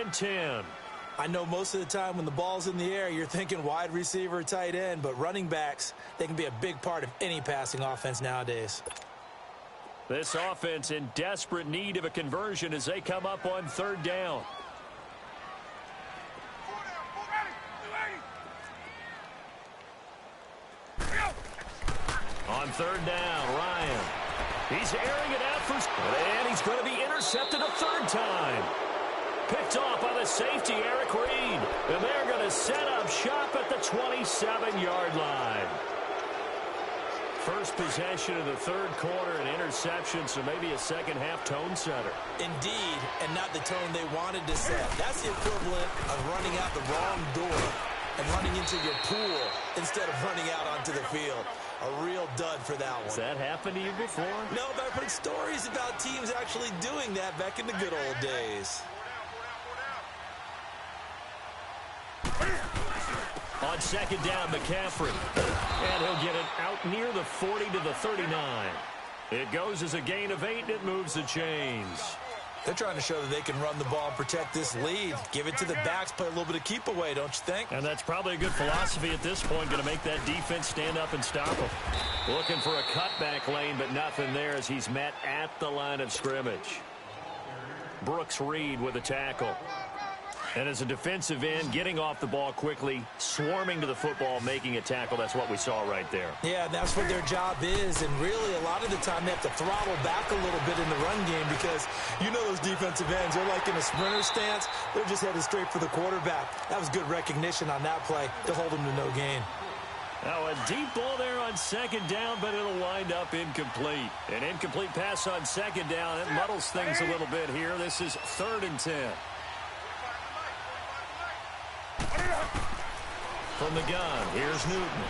and 10. I know most of the time when the ball's in the air, you're thinking wide receiver, tight end, but running backs, they can be a big part of any passing offense nowadays. This offense in desperate need of a conversion as they come up on third down. On third down, Ryan. He's airing it out and he's going to be intercepted a third time. Picked off by the safety, Eric Reed. And they're going to set up shop at the 27-yard line. First possession of the third quarter, an interception, so maybe a second-half tone setter. Indeed, and not the tone they wanted to set. That's the equivalent of running out the wrong door and running into your pool instead of running out onto the field. A real dud for that one. Has that happened to you before? No, but I've heard stories about teams actually doing that back in the good old days. On second down, McCaffrey. And he'll get it out near the 40 to the 39. It goes as a gain of 8, and it moves the chains. They're trying to show that they can run the ball and protect this lead. Give it to the backs, play a little bit of keep away, don't you think? And that's probably a good philosophy at this point, going to make that defense stand up and stop them. Looking for a cutback lane, but nothing there as he's met at the line of scrimmage. Brooks Reed with a tackle. And as a defensive end, getting off the ball quickly, swarming to the football, making a tackle, that's what we saw right there. Yeah, that's what their job is, and really a lot of the time they have to throttle back a little bit in the run game because you know those defensive ends, they're like in a sprinter stance, they're just headed straight for the quarterback. That was good recognition on that play to hold them to no gain. Now a deep ball there on second down, but it'll wind up incomplete. An incomplete pass on second down, it muddles things a little bit here. This is 3rd and 10. From the gun, here's Newton.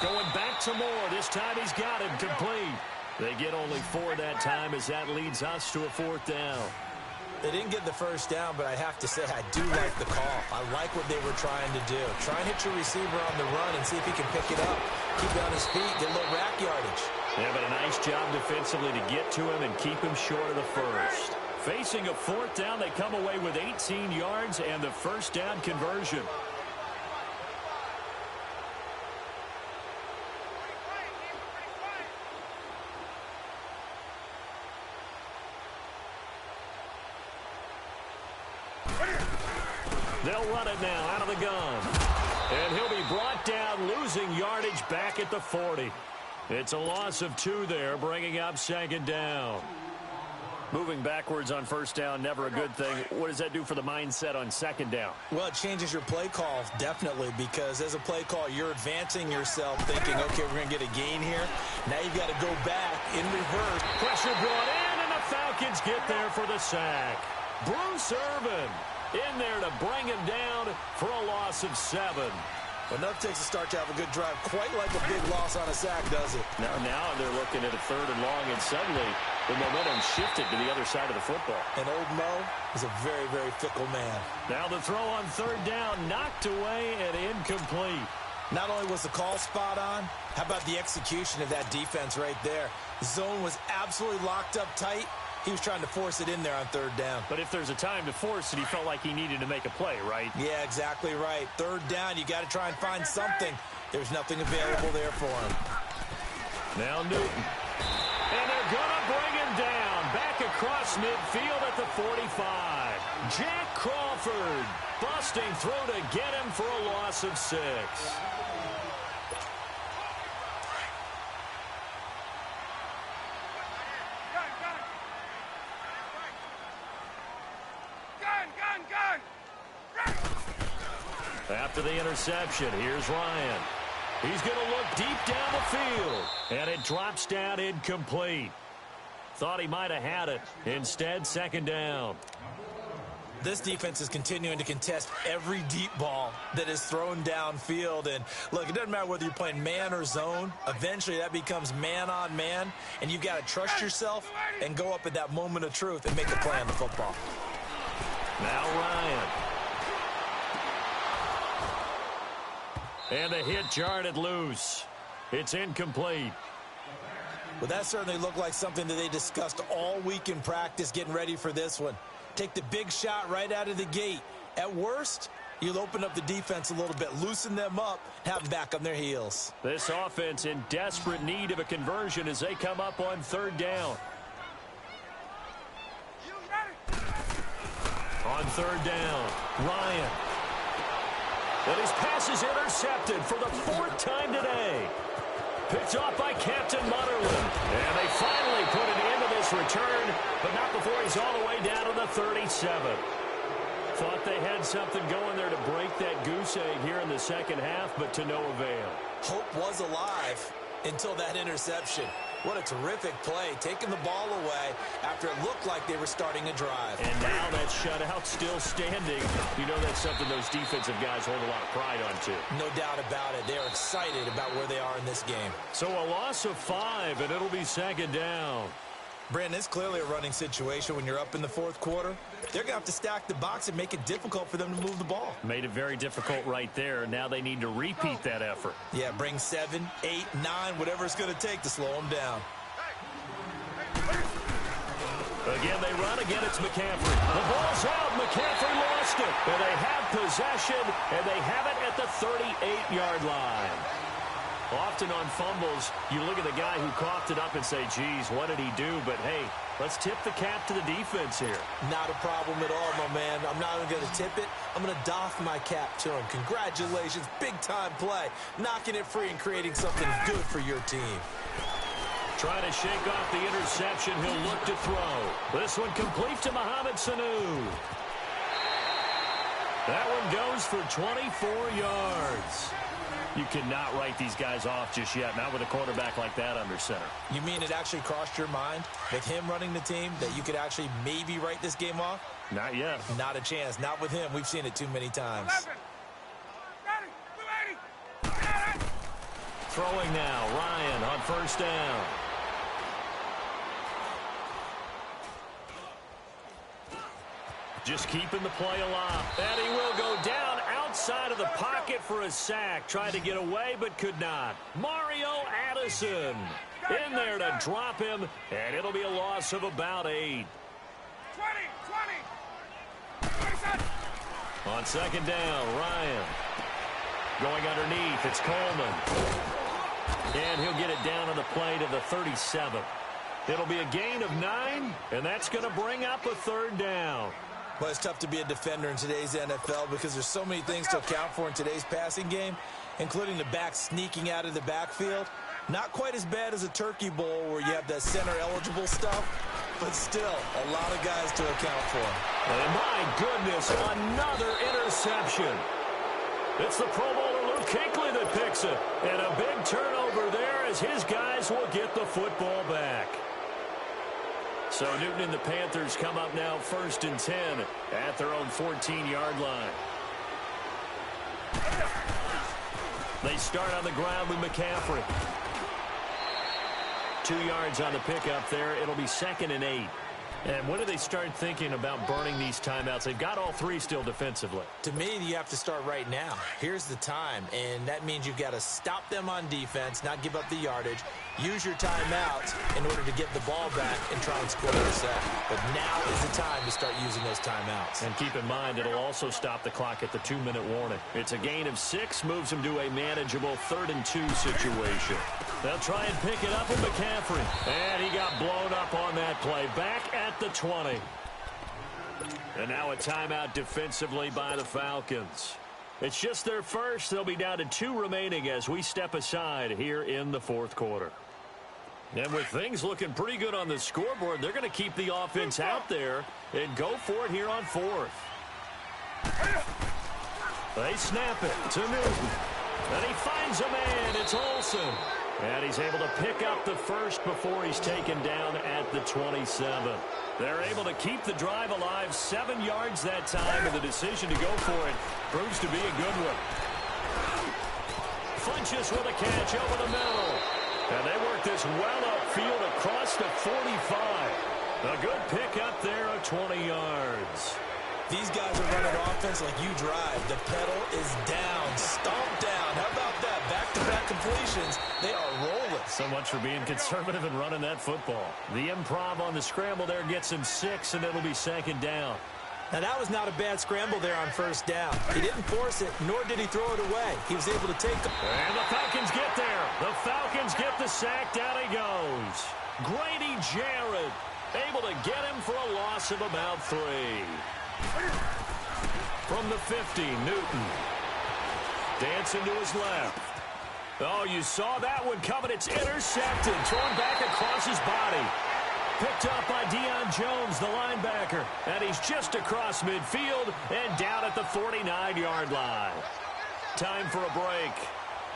Going back to Moore. This time he's got it complete. They get only 4 that time as that leads us to a 4th down. They didn't get the first down, but I have to say I do like the call. I like what they were trying to do. Try and hit your receiver on the run and see if he can pick it up. Keep it on his feet, get a little rack yardage. Yeah, but a nice job defensively to get to him and keep him short of the first. Facing a 4th down, they come away with 18 yards and the first down conversion. They'll run it now out of the gun. And he'll be brought down, losing yardage back at the 40. It's a loss of 2 there, bringing up second down. Moving backwards on first down, never a good thing. What does that do for the mindset on second down? Well, it changes your play call, definitely, because as a play call, you're advancing yourself, thinking, okay, we're going to get a gain here. Now you've got to go back in reverse. Pressure brought in, and the Falcons get there for the sack. Bruce Irvin in there to bring him down for a loss of 7. Enough takes a start to have a good drive, quite like a big loss on a sack, does it? Now they're looking at a 3rd and long, and suddenly the momentum shifted to the other side of the football. And old Mo is a very, very fickle man. Now the throw on 3rd down, knocked away and incomplete. Not only was the call spot on, how about the execution of that defense right there? The zone was absolutely locked up tight. He was trying to force it in there on 3rd down. But if there's a time to force it, he felt like he needed to make a play, right? Yeah, exactly right. 3rd down, you got to try and find something. There's nothing available there for him. Now Newton. And they're going to bring him down. Back across midfield at the 45. Jack Crawford busting through to get him for a loss of 6. After the interception, here's Ryan. He's going to look deep down the field, and it drops down incomplete. Thought he might have had it. Instead, second down. This defense is continuing to contest every deep ball that is thrown downfield. And, look, it doesn't matter whether you're playing man or zone. Eventually, that becomes man on man, and you've got to trust yourself and go up at that moment of truth and make a play on the football. Now Ryan. And the hit jarred it loose. It's incomplete. Well, that certainly looked like something that they discussed all week in practice getting ready for this one. Take the big shot right out of the gate. At worst, you'll open up the defense a little bit, loosen them up, have them back on their heels. This offense in desperate need of a conversion as they come up on third down. On third down, Ryan. And his pass is intercepted for the 4th time today. Picked off by Captain Mutterland. And they finally put an end to this return, but not before he's all the way down to the 37. Thought they had something going there to break that goose egg here in the second half, but to no avail. Hope was alive until that interception. What a terrific play, taking the ball away after it looked like they were starting a drive. And now that shutout still standing. You know that's something those defensive guys hold a lot of pride on, too. No doubt about it. They're excited about where they are in this game. So a loss of 5, and it'll be second down. Brandon, it's clearly a running situation when you're up in the 4th quarter. They're going to have to stack the box and make it difficult for them to move the ball. Made it very difficult right there. Now they need to repeat that effort. Yeah, bring 7, 8, 9, whatever it's going to take to slow them down. Again, they run. Again, it's McCaffrey. The ball's out. McCaffrey lost it. And they have possession, and they have it at the 38-yard line. Often on fumbles, you look at the guy who coughed it up and say, geez, what did he do? But, hey, let's tip the cap to the defense here. Not a problem at all, my man. I'm not even going to tip it. I'm going to doff my cap to him. Congratulations. Big-time play. Knocking it free and creating something good for your team. Trying to shake off the interception. He'll look to throw. This one complete to Mohamed Sanu. That one goes for 24 yards. You cannot write these guys off just yet, not with a quarterback like that under center. You mean it actually crossed your mind, with him running the team, that you could actually maybe write this game off? Not yet. Not a chance. Not with him. We've seen it too many times. Throwing now, Ryan on first down. Just keeping the play alive. And he will go down outside of the pocket for a sack. Tried to get away, but could not. Mario Addison in there to drop him, and it'll be a loss of about 8. 27. On second down, Ryan. Going underneath, it's Coleman. And he'll get it down on the play to the 37. It'll be a gain of 9, and that's going to bring up a third down. Well, it's tough to be a defender in today's NFL because there's so many things to account for in today's passing game, including the back sneaking out of the backfield. Not quite as bad as a turkey bowl where you have that center-eligible stuff, but still a lot of guys to account for. And my goodness, another interception. It's the Pro Bowler Luke Kuechly that picks it. And a big turnover there as his guys will get the football back. So Newton and the Panthers come up now 1st and 10 at their own 14-yard line. They start on the ground with McCaffrey. 2 yards on the pickup there. It'll be 2nd and 8. And when do they start thinking about burning these timeouts? They've got all 3 still defensively. To me, you have to start right now. Here's the time, and that means you've got to stop them on defense, not give up the yardage, use your timeouts in order to get the ball back and try and score your set. But now is the time to start using those timeouts. And keep in mind, it'll also stop the clock at the 2-minute warning. It's a gain of 6, moves them to a manageable 3rd and 2 situation. They'll try and pick it up with McCaffrey. And he got blown up on that play. Back at the 20. And now a timeout defensively by the Falcons. It's just their first. They'll be down to 2 remaining as we step aside here in the 4th quarter. And with things looking pretty good on the scoreboard, they're going to keep the offense out there and go for it here on 4th. They snap it to Newton. And he finds a man. It's Olsen. And he's able to pick up the first before he's taken down at the 27. They're able to keep the drive alive, 7 yards that time, and the decision to go for it proves to be a good one. Funches with a catch over the middle. And they work this well upfield across the 45. A good pickup there of 20 yards. These guys are running offense like you drive. The pedal is down. Stomp down. How about that? Back back-to-back completions. They are rolling. So much for being conservative and running that football. The improv on the scramble there gets him 6, and it'll be 2nd down. Now, that was not a bad scramble there on 1st down. He didn't force it, nor did he throw it away. He was able to take it. And the Falcons get there. The Falcons get the sack. Down he goes. Grady Jarrett able to get him for a loss of about 3. From the 50, Newton. Dancing to his left. Oh, you saw that one coming. It's intercepted. Thrown back across his body. Picked up by Deion Jones, the linebacker. And he's just across midfield and down at the 49-yard line. Time for a break.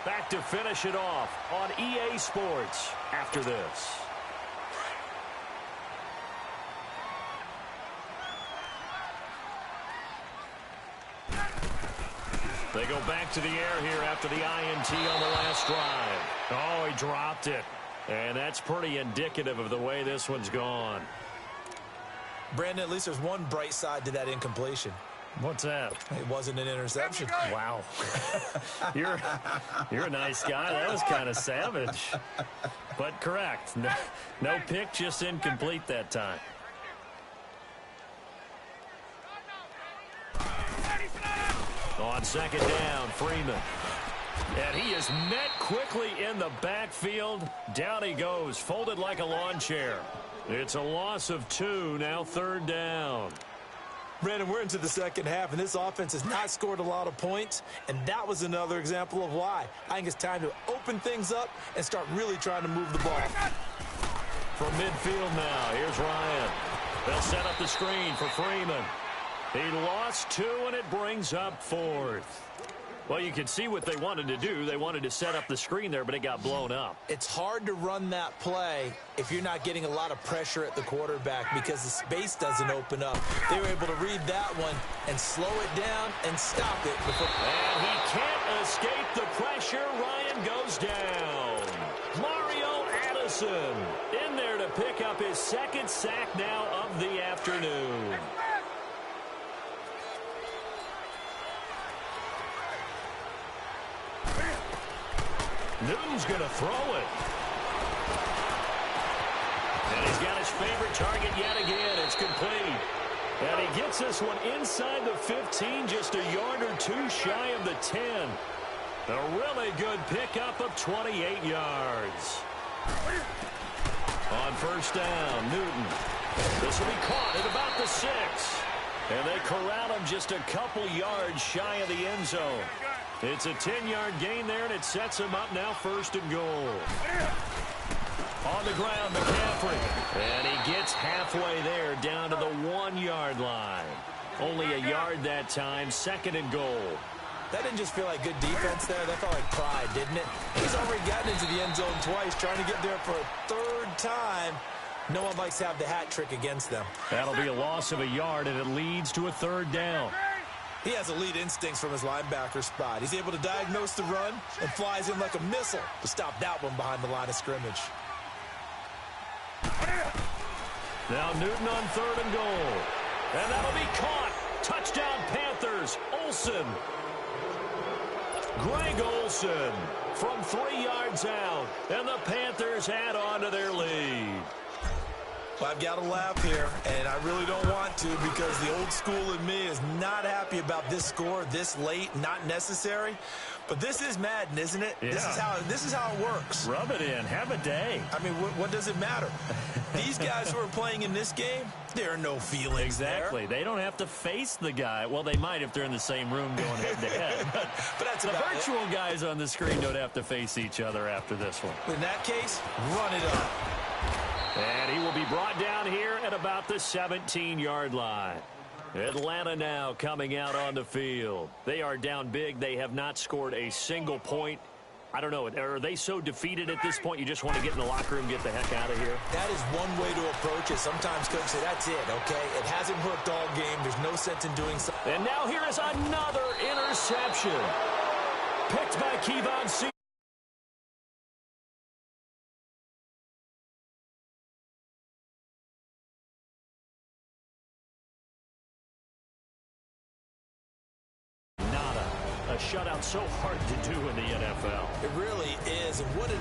Back to finish it off on EA Sports after this. They go back to the air here after the INT on the last drive. Oh, he dropped it. And that's pretty indicative of the way this one's gone. Brandon, at least there's one bright side to that incompletion. What's that? It wasn't an interception. Wow. You're a nice guy. That was kind of savage. But correct. No pick, just incomplete that time. On 2nd down, Freeman. And he is met quickly in the backfield. Down he goes, folded like a lawn chair. It's a loss of 2, now 3rd down. Brandon, we're into the 2nd half, and this offense has not scored a lot of points, and that was another example of why. I think it's time to open things up and start really trying to move the ball. From midfield now, here's Ryan. They'll set up the screen for Freeman. He lost 2, and it brings up 4th. Well, you can see what they wanted to do. They wanted to set up the screen there, but it got blown up. It's hard to run that play if you're not getting a lot of pressure at the quarterback because the space doesn't open up. They were able to read that one and slow it down and stop it. And he can't escape the pressure. Ryan goes down. Mario Addison in there to pick up his 2nd sack now of the afternoon. Newton's going to throw it. And he's got his favorite target yet again. It's complete. And he gets this one inside the 15, just a yard or 2 shy of the 10. A really good pickup of 28 yards. On 1st down, Newton. This will be caught at about the 6. And they corral him just a couple yards shy of the end zone. It's a 10-yard gain there, and it sets him up now 1st and goal. On the ground, McCaffrey. And he gets halfway there down to the 1-yard line. Only a yard that time, 2nd and goal. That didn't just feel like good defense there. That felt like pride, didn't it? He's already gotten into the end zone twice, trying to get there for a 3rd time. No one likes to have the hat trick against them. That'll be a loss of a yard, and it leads to a 3rd down. He has elite instincts from his linebacker spot. He's able to diagnose the run and flies in like a missile to stop that one behind the line of scrimmage. Now Newton on 3rd and goal. And that'll be caught. Touchdown Panthers. Olsen. Greg Olsen from 3 yards out. And the Panthers add on to their lead. Well, I've got to laugh here, and I really don't want to because the old school in me is not happy about this score this late, not necessary. But this is Madden, isn't it? Yeah. This is how it works. Rub it in. Have a day. I mean, what does it matter? These guys who are playing in this game, there are no feelings Exactly. there. They don't have to face the guy. Well, they might if they're in the same room going head-to-head. But that's the about virtual guys on the screen don't have to face each other after this one. In that case, run it up. And he will be brought down here at about the 17-yard line. Atlanta now coming out on the field. They are down big. They have not scored a single point. I don't know. Are they so defeated at this point you just want to get in the locker room and get the heck out of here? That is one way to approach it. Sometimes coaches say, that's it, okay? It hasn't worked all game. There's no sense in doing so. And now here is another interception. Picked by Kevon C. shutout so hard to do in the NFL. It really is. And what an